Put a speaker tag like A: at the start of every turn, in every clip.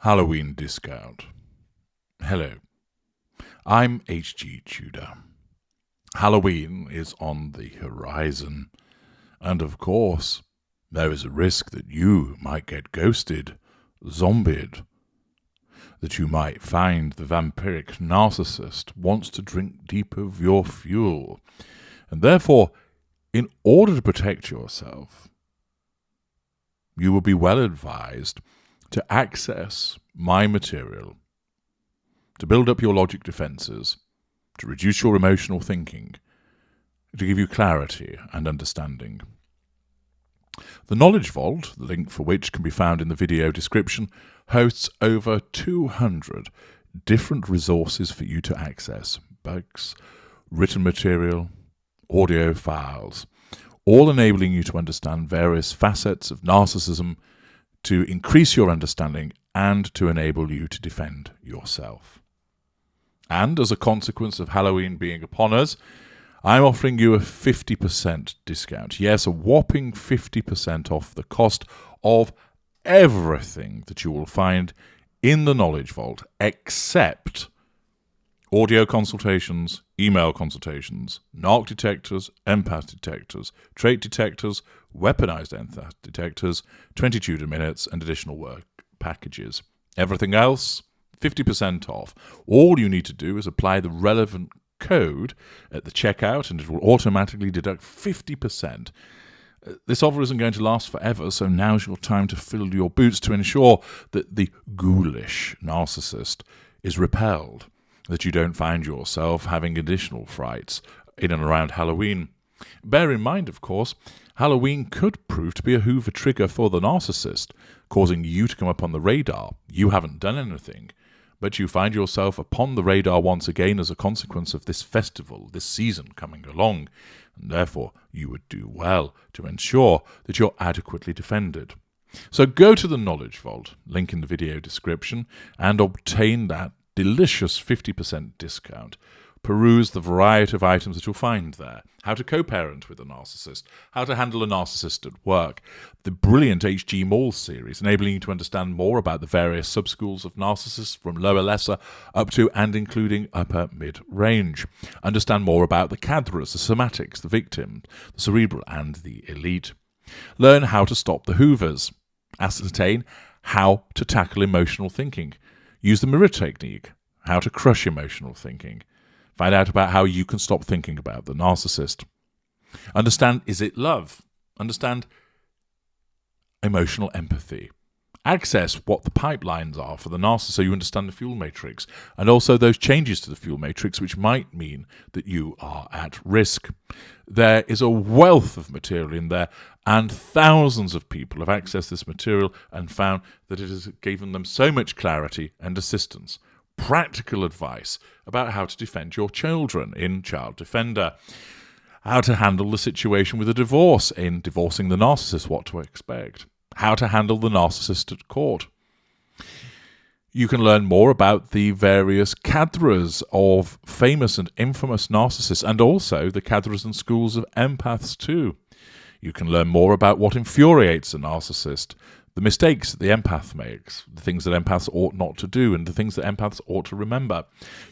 A: Halloween discount. Hello, I'm H.G. Tudor. Halloween is on the horizon, and of course, there is a risk that you might get ghosted, zombied, that you might find the vampiric narcissist wants to drink deep of your fuel, and therefore, in order to protect yourself, you will be well advised to access my material, to build up your logic defenses, to reduce your emotional thinking, to give you clarity and understanding. The Knowledge Vault, the link for which can be found in the video description, hosts over 200 different resources for you to access: books, written material, audio files, all enabling you to understand various facets of narcissism, to increase your understanding and to enable you to defend yourself. And as a consequence of Halloween being upon us, I'm offering you a 50% discount. Yes, a whopping 50% off the cost of everything that you will find in the Knowledge Vault, except audio consultations, email consultations, narc detectors, empath detectors, trait detectors, weaponized empath detectors, 20 Tudor minutes, and additional work packages. Everything else, 50% off. All you need to do is apply the relevant code at the checkout, and it will automatically deduct 50%. This offer isn't going to last forever, so now's your time to fill your boots to ensure that the ghoulish narcissist is repelled, that you don't find yourself having additional frights in and around Halloween. Bear in mind, of course, Halloween could prove to be a Hoover trigger for the narcissist, causing you to come up on the radar. You haven't done anything, but you find yourself upon the radar once again as a consequence of this festival, this season coming along, and therefore you would do well to ensure that you're adequately defended. So go to the Knowledge Vault, link in the video description, and obtain that delicious 50% discount. Peruse the variety of items that you'll find there. How to co-parent with a narcissist. How to handle a narcissist at work. The brilliant H.G. Mall series, enabling you to understand more about the various subschools of narcissists from lower, lesser, up to and including upper, mid-range. Understand more about the cadres, the somatics, the victim, the cerebral, and the elite. Learn how to stop the Hoovers. Ascertain how to tackle emotional thinking. Use the mirror technique. How to crush emotional thinking. Find out about how you can stop thinking about the narcissist. Understand, is it love? Understand emotional empathy. Access what the pipelines are for the narcissist so you understand the fuel matrix, and also those changes to the fuel matrix which might mean that you are at risk. There is a wealth of material in there, and thousands of people have accessed this material and found that it has given them so much clarity and assistance. Practical advice about how to defend your children in Child Defender, how to handle the situation with a divorce in Divorcing the Narcissist, what to expect, how to handle the narcissist at court. You can learn more about the various cadres of famous and infamous narcissists, and also the cadres and schools of empaths too. You can learn more about what infuriates a narcissist, the mistakes that the empath makes, the things that empaths ought not to do, and the things that empaths ought to remember.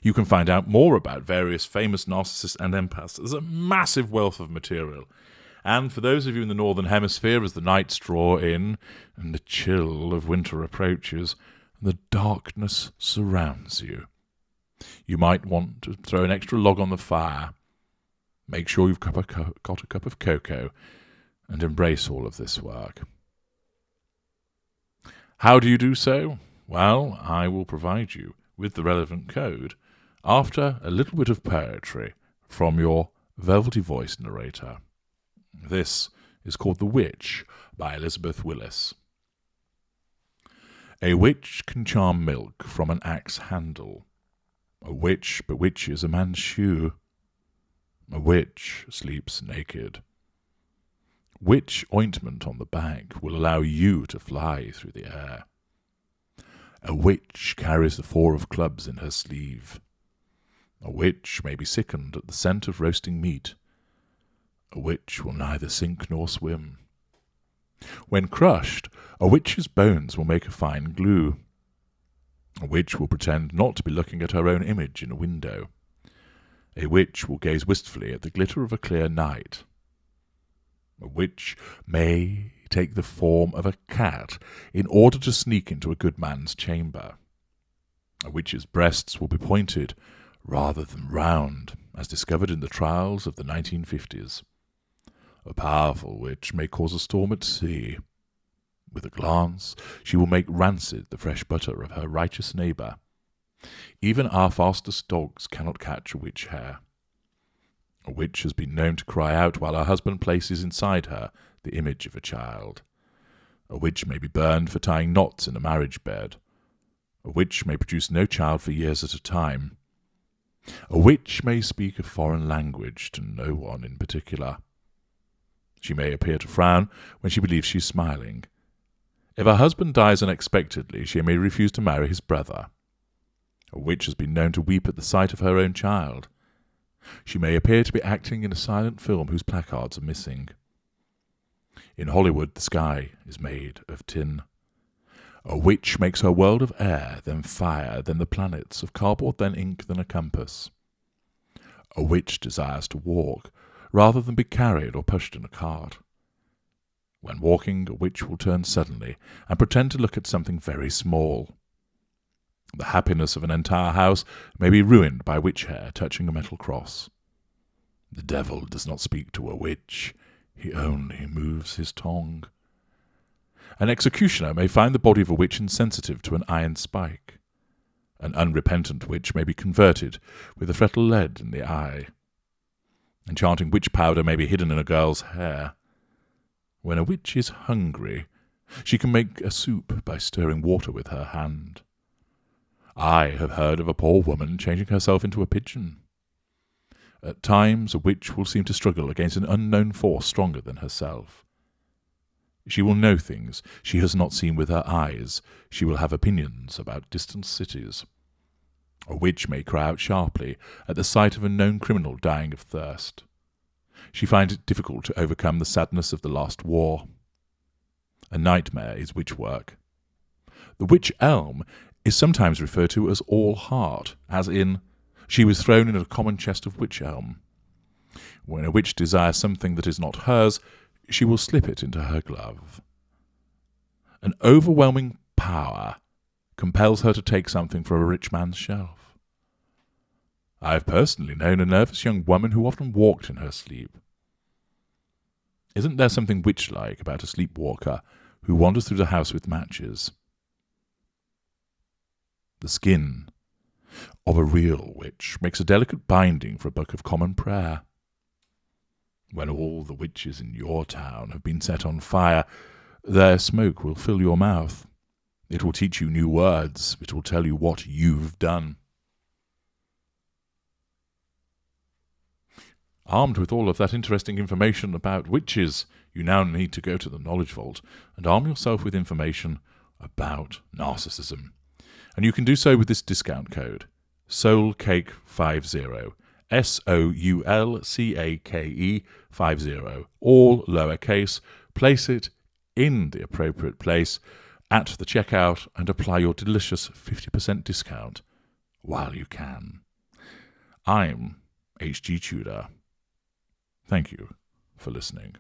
A: You can find out more about various famous narcissists and empaths. There's a massive wealth of material. And for those of you in the Northern Hemisphere, as the nights draw in, and the chill of winter approaches, and the darkness surrounds you, you might want to throw an extra log on the fire. Make sure you've got a cup of cocoa, and embrace all of this work. How do you do so? Well, I will provide you with the relevant code after a little bit of poetry from your velvety voice narrator. This is called The Witch by Elizabeth Willis. A witch can charm milk from an axe handle. A witch bewitches a man's shoe. A witch sleeps naked. Witch ointment on the back will allow you to fly through the air. A witch carries the 4 of clubs in her sleeve. A witch may be sickened at the scent of roasting meat. A witch will neither sink nor swim. When crushed, a witch's bones will make a fine glue. A witch will pretend not to be looking at her own image in a window. A witch will gaze wistfully at the glitter of a clear night. A witch may take the form of a cat in order to sneak into a good man's chamber. A witch's breasts will be pointed rather than round, as discovered in the trials of the 1950s. A powerful witch may cause a storm at sea. With a glance, she will make rancid the fresh butter of her righteous neighbour. Even our fastest dogs cannot catch a witch hare. A witch has been known to cry out while her husband places inside her the image of a child. A witch may be burned for tying knots in a marriage bed. A witch may produce no child for years at a time. A witch may speak a foreign language to no one in particular. She may appear to frown when she believes she is smiling. If her husband dies unexpectedly, she may refuse to marry his brother. A witch has been known to weep at the sight of her own child. She may appear to be acting in a silent film whose placards are missing. In Hollywood, the sky is made of tin. A witch makes her world of air, then fire, then the planets, of cardboard, then ink, then a compass. A witch desires to walk, rather than be carried or pushed in a cart. When walking, a witch will turn suddenly and pretend to look at something very small. The happiness of an entire house may be ruined by witch hair touching a metal cross. The devil does not speak to a witch, he only moves his tongue. An executioner may find the body of a witch insensitive to an iron spike. An unrepentant witch may be converted with a fretted lead in the eye. Enchanting witch powder may be hidden in a girl's hair. When a witch is hungry, she can make a soup by stirring water with her hand. I have heard of a poor woman changing herself into a pigeon. At times, a witch will seem to struggle against an unknown force stronger than herself. She will know things she has not seen with her eyes. She will have opinions about distant cities. A witch may cry out sharply at the sight of a known criminal dying of thirst. She finds it difficult to overcome the sadness of the last war. A nightmare is witch work. The witch elm is sometimes referred to as all heart, as in, she was thrown in a common chest of witch elm. When a witch desires something that is not hers, she will slip it into her glove. An overwhelming power compels her to take something from a rich man's shelf. I have personally known a nervous young woman who often walked in her sleep. Isn't there something witch-like about a sleepwalker who wanders through the house with matches? The skin of a real witch makes a delicate binding for a book of common prayer. When all the witches in your town have been set on fire, their smoke will fill your mouth. It will teach you new words. It will tell you what you've done. Armed with all of that interesting information about witches, you now need to go to the Knowledge Vault and arm yourself with information about narcissism. And you can do so with this discount code, SoulCake50, SOULCAKE50, all lowercase. Place it in the appropriate place at the checkout and apply your delicious 50% discount while you can. I'm H.G. Tudor. Thank you for listening.